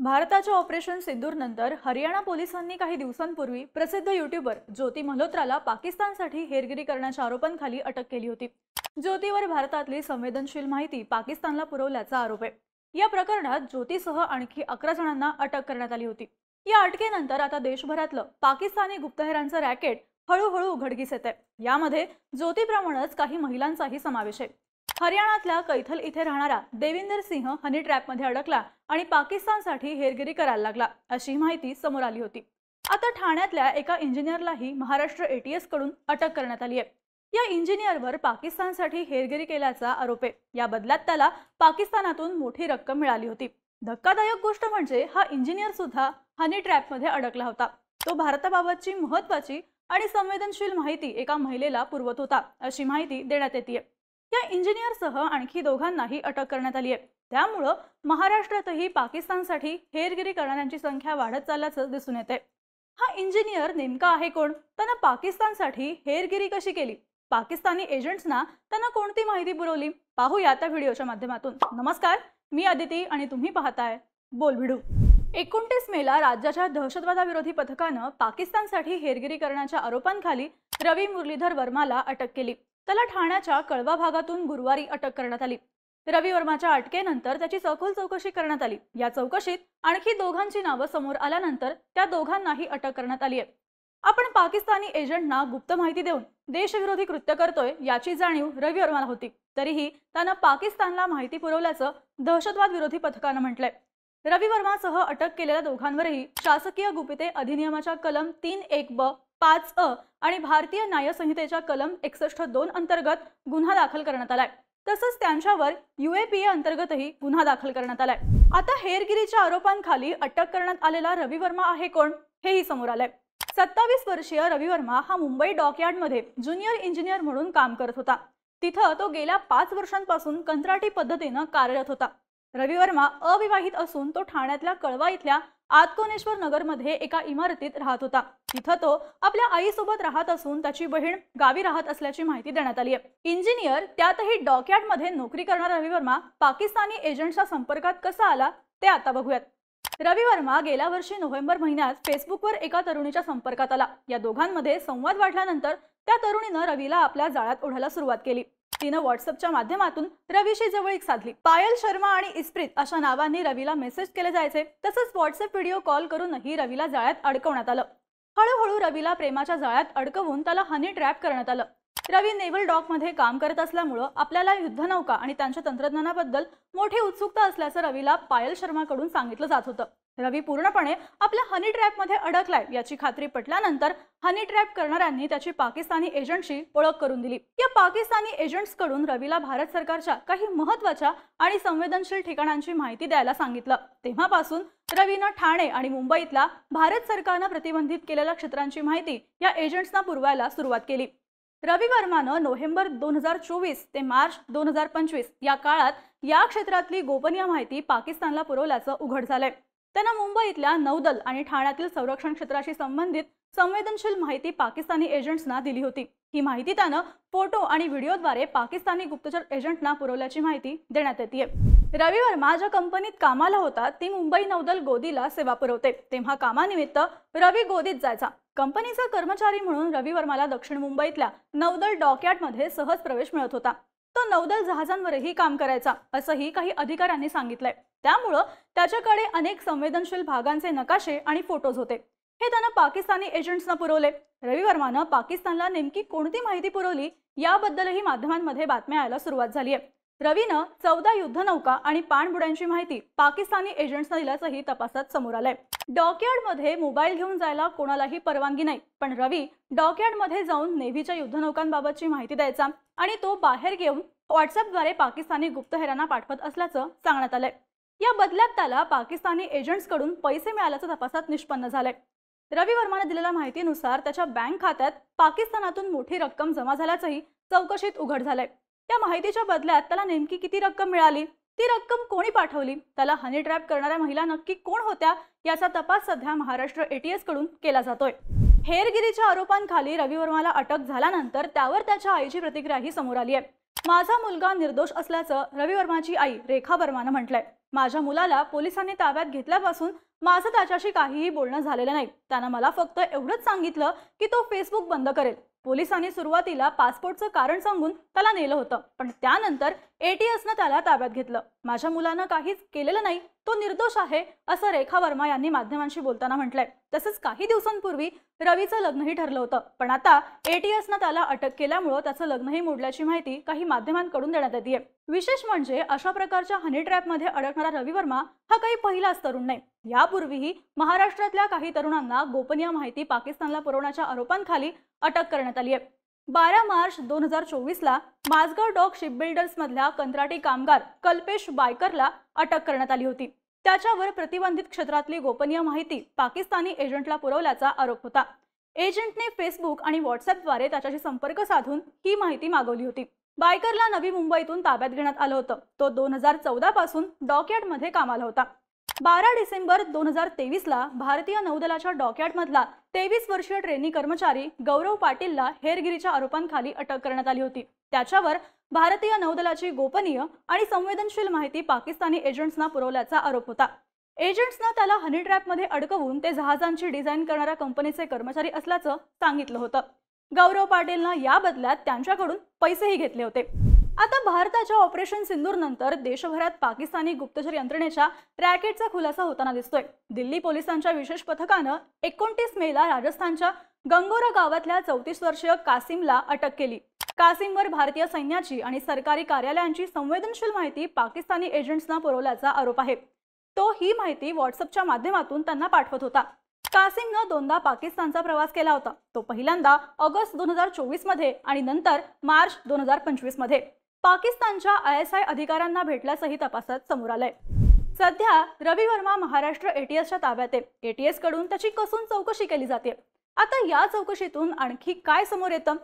भारताच्या ऑपरेशन सिंदूर नंतर हरियाणा पोलिसांनी काही दिवसांपूर्वी प्रसिद्ध यूट्यूबर ज्योती मल्होत्राला पाकिस्तानसाठी हेरगिरी करण्याच्या आरोपांखाली अटक केली होती। ज्योतीवर भारतातली संवेदनशील माहिती पाकिस्तानला पुरवल्याचा आरोप आहे। या प्रकरणात ज्योतीसह आणखी 11 जणांना अटक करण्यात आली होती। या अटकेनंतर आता देशभरातलं पाकिस्तानी गुप्तहेरांचं रॅकेट हळूहळू उघडकीस येत आहे। यामध्ये ज्योतीप्रमाणेच काही महिलांचाही समावेश आहे। हरियाणातल्या कैथल इथे राहणारा देविंदर सिंह हनी ट्रॅपमध्ये अडकला आणि पाकिस्तानसाठी हेरगिरी करायला लागला, अशी माहिती समोर आली होती। आता ठाण्यातल्या एका इंजिनियरलाही महाराष्ट्र एटीएस कडून अटक करण्यात आली आहे। या इंजिनियरवर पाकिस्तानसाठी हेरगिरी केल्याचा आरोप आहे। या बदल्यात त्याला पाकिस्तानातून मोठी रक्कम मिळाली होती। धक्कादायक गोष्ट म्हणजे हा इंजिनियर सुद्धा हनी ट्रॅपमध्ये अडकला होता। तो भारताबाबतची महत्त्वाची आणि संवेदनशील माहिती एका महिलेला पुरवत होता, अशी माहिती देण्यात येते। या इंजिनियरसह आणखी दोघांनाही अटक करण्यात आली आहे। त्यामुळे महाराष्ट्रातही पाकिस्तानसाठी हेरगिरी करणाऱ्यांची संख्या वाढत चालल्याचं दिसून येते। हा इंजिनियर नेमका आहे कोण? त्यानं पाकिस्तानसाठी हेरगिरी कशी केली? पाकिस्तानी एजंट्सना त्यांना कोणती माहिती पुरवली? पाहूया त्या व्हिडिओच्या माध्यमातून। नमस्कार, मी अदिती आणि तुम्ही पाहताय बोलभिडू। 29 मेला राज्याच्या दहशतवादाविरोधी पथकानं पाकिस्तानसाठी हेरगिरी करण्याच्या आरोपांखाली रवी मुरलीधर वर्माला अटक केली। त्याला ठाण्याच्या कळवा भागातून गुरुवारी अटक करण्यात आली। रवी वर्माच्या अटकेनंतर त्याची सखोल चौकशी करण्यात आली। या चौकशीत आणखी दोघांची नावं समोर आल्यानंतर त्या दोघांनाही अटक करण्यात आली आहे। आपण पाकिस्तानी एजंटना गुप्त माहिती देऊन देशविरोधी कृत्य करतोय याची जाणीव रवी वर्माला होती, तरीही त्यानं पाकिस्तानला माहिती पुरवल्याचं दहशतवाद विरोधी पथकानं म्हटलंय। रवी वर्मासह अटक केलेल्या दोघांवरही शासकीय गुपिते अधिनियमाच्या कलम 3(1)(ब), 5(अ) आणि भारतीय न्याय संहितेच्या कलम 61(2) अंतर्गत गुन्हा दाखल करण्यात आलाय। तसंच त्यांच्यावर UAPA अंतर्गतही गुन्हा दाखल करण्यात आलाय। आता हेरगिरीच्या आरोपांखाली अटक करण्यात आलेला रवी वर्मा आहे कोण, हेही समोर आलंय। 27 वर्षीय रवी वर्मा हा मुंबई डॉकयार्डमध्ये ज्युनियर इंजिनियर म्हणून काम करत होता। तिथं तो गेल्या 5 वर्षांपासून कंत्राटी पद्धतीनं कार्यरत होता। रवी वर्मा अविवाहित असून तो ठाण्यातल्या कळवा इथल्या आतकोनेश्वर नगरमध्ये एका इमारतीत राहत होता। तिथं तो आपल्या आईसोबत राहत असून त्याची बहीण गावी राहत असल्याची माहिती देण्यात आली आहे। इंजिनियर त्यातही डॉकयार्डमध्ये नोकरी करणारा रवी वर्मा पाकिस्तानी एजंट्सच्या संपर्कात कसा आला ते आता बघूयात। रवी वर्मा गेल्या वर्षी नोव्हेंबर महिन्यात फेसबुकवर एका तरुणीच्या संपर्कात आला। या दोघांमध्ये संवाद वाढल्यानंतर त्या तरुणीनं रवीला आपल्या जाळ्यात ओढायला सुरुवात केली। तिनं व्हॉट्सअपच्या माध्यमातून रवीशी जवळीक साधली। पायल शर्मा आणि इस्प्रित अशा नावांनी रवीला मेसेज केले जायचे। तसंच व्हॉट्सअप व्हिडिओ कॉल करूनही रवीला जाळ्यात अडकवण्यात आलं। हळूहळू रवीला प्रेमाच्या जाळ्यात अडकवून त्याला हनी ट्रॅप करण्यात आलं। रवी नेव्हल डॉकमध्ये काम करत असल्यामुळे आपल्याला युद्धनौका आणि त्यांच्या तंत्रज्ञानाबद्दल मोठी उत्सुकता असल्याचं रवीला पायल शर्माकडून सांगितलं जात होतं। रवी पूर्णपणे आपल्या हनी ट्रॅपमध्ये अडकलाय याची खात्री पटल्यानंतर हनी ट्रॅप करणाऱ्यांनी त्याची पाकिस्तानी एजंटशी ओळख करून दिली। या पाकिस्तानी एजंट्सकडून रवीला भारत सरकारच्या काही महत्त्वाच्या आणि संवेदनशील ठिकाणांची माहिती द्यायला सांगितलं। तेव्हापासून रवीनं ठाणे आणि मुंबईतल्या भारत सरकारनं प्रतिबंधित केलेल्या क्षेत्रांची माहिती या एजंट्सना पुरवायला सुरुवात केली। रवी वर्मानं नोव्हेंबर 2024 ते मार्च 2025 या काळात या क्षेत्रातली गोपनीय माहिती पाकिस्तानला पुरवल्याचं उघड झालंय। त्यानं मुंबईतल्या नौदल आणि ठाण्यातील संरक्षण क्षेत्राशी संबंधित संवेदनशील माहिती पाकिस्तानी एजंट्सना दिली होती। ही माहिती त्यानं फोटो आणि व्हिडिओद्वारे पाकिस्तानी गुप्तचर एजंटना पुरवल्याची माहिती देण्यात येते। रवी वर्मा ज्या कंपनीत कामाला होता ती मुंबई नौदल गोदीला सेवा पुरवते। तेव्हा कामानिमित्त रवी गोदीत जायचा। कंपनीचा कर्मचारी म्हणून रवी वर्माला दक्षिण मुंबईतल्या नौदल डॉकयार्डमध्ये सहज प्रवेश मिळत होता। तो नौदल जहाजांवरही काम करायचा, असंही काही अधिकाऱ्यांनी सांगितलंय। त्यामुळं त्याच्याकडे अनेक संवेदनशील भागांचे नकाशे आणि फोटोज होते। हे त्यानं पाकिस्तानी एजंट्सना पुरवले। रवी वर्मानं पाकिस्तानला नेमकी कोणती माहिती पुरवली याबद्दलही माध्यमांमध्ये बातम्या यायला सुरुवात झाली आहे। रवीनं 14 युद्धनौका आणि पाणबुड्यांची माहिती पाकिस्तानी एजंट्सना दिल्याचंही तपासात समोर आलंय। डॉकयार्डमध्ये मोबाईल घेऊन जायला कोणालाही परवानगी नाही, पण रवी डॉकयार्डमध्ये जाऊन नेव्हीच्या युद्धनौकांबाबतची माहिती द्यायचा आणि तो बाहेर घेऊन व्हॉट्सअपद्वारे पाकिस्तानी गुप्तहेरांना पाठवत असल्याचं सांगण्यात आलंय। या बदल्यात त्याला पाकिस्तानी एजंट्सकडून पैसे मिळाल्याचं तपासात निष्पन्न झालंय। रवी वर्माने दिलेल्या माहितीनुसार त्याच्या बँक खात्यात पाकिस्तानातून मोठी रक्कम जमा झाल्याचंही चौकशीत उघड झालंय। त्या माहितीच्या बदल्यात त्याला नेमकी किती रक्कम मिळाली, ती रक्कम कोणी पाठवली, त्याला हनी ट्रॅप करणाऱ्या महिला नक्की कोण होत्या याचा तपास सध्या महाराष्ट्र एटीएस कडून केला जातोय। हेरगिरीच्या आरोपांखाली रवी वर्माला अटक झाल्यानंतर त्यावर त्याच्या आईची प्रतिक्रियाही समोर आली आहे। माझा मुलगा निर्दोष असल्याचं रवी वर्माची आई रेखा वर्मानं म्हटलंय। माझ्या मुलाला पोलिसांनी ताब्यात घेतल्यापासून माझं त्याच्याशी काहीही बोलणं झालेलं नाही. त्यानं मला फक्त एवढंच सांगितलं की तो फेसबुक बंद करेल. पोलिसांनी सुरुवातीला पासपोर्टचं कारण सांगून त्याला नेलं होतं, पण त्यानंतर एटीएसनं त्याला ताब्यात घेतलं. माझ्या मुलानं काहीच केलेलं नाही, तो निर्दोष आहे, असं रेखा वर्मा यांनी माध्यमांशी बोलताना म्हटलंय. तसंच काही दिवसांपूर्वी रवीचं लग्नही ठरलं होतं, पण आता एटीएसनं त्याला अटक केल्यामुळं त्याचं लग्नही मोडल्याची माहिती काही माध्यमांकडून देण्यात येते. विशेष म्हणजे अशा प्रकारच्या हनी ट्रॅपमध्ये अडकणारा रवी वर्मा हा काही पहिलाच तरुण नाही. यापूर्वीही महाराष्ट्रातल्या काही तरुणांना गोपनीय माहिती पाकिस्तानला पुरवण्याच्या आरोपांखाली अटक करण्यात आली आहे. 12 मार्च 2024ला माझगाव डॉक शिपबिल्डर्स मधल्या कंत्राटी कामगार कल्पेश बायकरला अटक करण्यात आली होती. त्याच्यावर प्रतिबंधित क्षेत्रातली गोपनीय माहिती पाकिस्तानी एजंटला पुरवल्याचा आरोप होता. एजंटने फेसबुक आणि व्हॉट्सअपद्वारे त्याच्याशी संपर्क साधून ही माहिती मागवली होती. बायकरला नवी मुंबईतून ताब्यात घेण्यात आलं होतं. तो 2014 पासून डॉकयार्डमध्ये कामाला होता. 12 डिसेंबर 2023ला भारतीय नौदलाच्या डॉकयार्डमधला 23 वर्षीय ट्रेनी कर्मचारी गौरव पाटीलला हेरगिरीच्या आरोपांखाली अटक करण्यात आली होती. त्याच्यावर भारतीय नौदलाची गोपनीय आणि संवेदनशील माहिती पाकिस्तानी एजंट्सना पुरवल्याचा आरोप होता. एजंट्सना त्याला हनी ट्रॅपमध्ये अडकवून ते जहाजांची डिझाईन करणाऱ्या कंपनीचे कर्मचारी असल्याचं सांगितलं होतं. गौरव पाटीलनं या बदल्यात त्यांच्याकडून पैसेही घेतले होते. आता भारताच्या ऑपरेशन सिंदूर नंतर देशभरात पाकिस्तानी गुप्तचर यंत्रणेच्या रॅकेटचा खुलासा होताना दिसतोय. दिल्ली पोलिसांच्या विशेष पथकानं 29 मेला राजस्थानच्या गंगोरा गावातल्या 34 वर्षीय कासिमला अटक केली. कासिमवर भारतीय सैन्याची आणि सरकारी कार्यालयांची संवेदनशील माहिती पाकिस्तानी एजंट्सना पुरवल्याचा आरोप आहे. तो ही माहिती व्हॉट्सअपच्या माध्यमातून त्यांना पाठवत होता. कासिमनं दोनदा पाकिस्तानचा प्रवास केला होता. तो पहिल्यांदा ऑगस्ट 2024 मध्ये आणि नंतर मार्च 2025 मध्ये पाकिस्तानच्या ISI अधिकाऱ्यांना भेटल्याचंही तपासात समोर आलंय. सध्या रवी वर्मा महाराष्ट्र एटीएसच्या ताब्यात आहे. एटीएस कडून त्याची कसून चौकशी केली जाते. आता या चौकशीतून आणखी काय समोर येतं?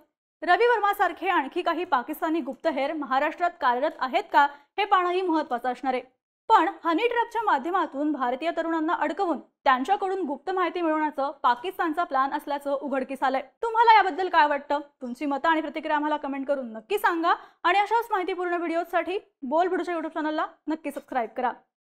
रवी वर्मा सारखे आणखी काही पाकिस्तानी गुप्तहेर महाराष्ट्रात कार्यरत आहेत का, हे पाहणंही महत्त्वाचं असणार आहे. पण हनी ट्रॅपच्या माध्यमातून भारतीय तरुणांना अडकवून त्यांच्याकडून गुप्त माहिती मिळवण्याचं पाकिस्तानचा प्लॅन असल्याचं उघडकीस आलंय. तुम्हाला याबद्दल काय वाटतं? तुमची मतं आणि प्रतिक्रिया आम्हाला कमेंट करून नक्की सांगा आणि अशाच माहितीपूर्ण व्हिडिओसाठी बोलबिडूच्या YouTube चॅनलला नक्की सबस्क्राईब करा.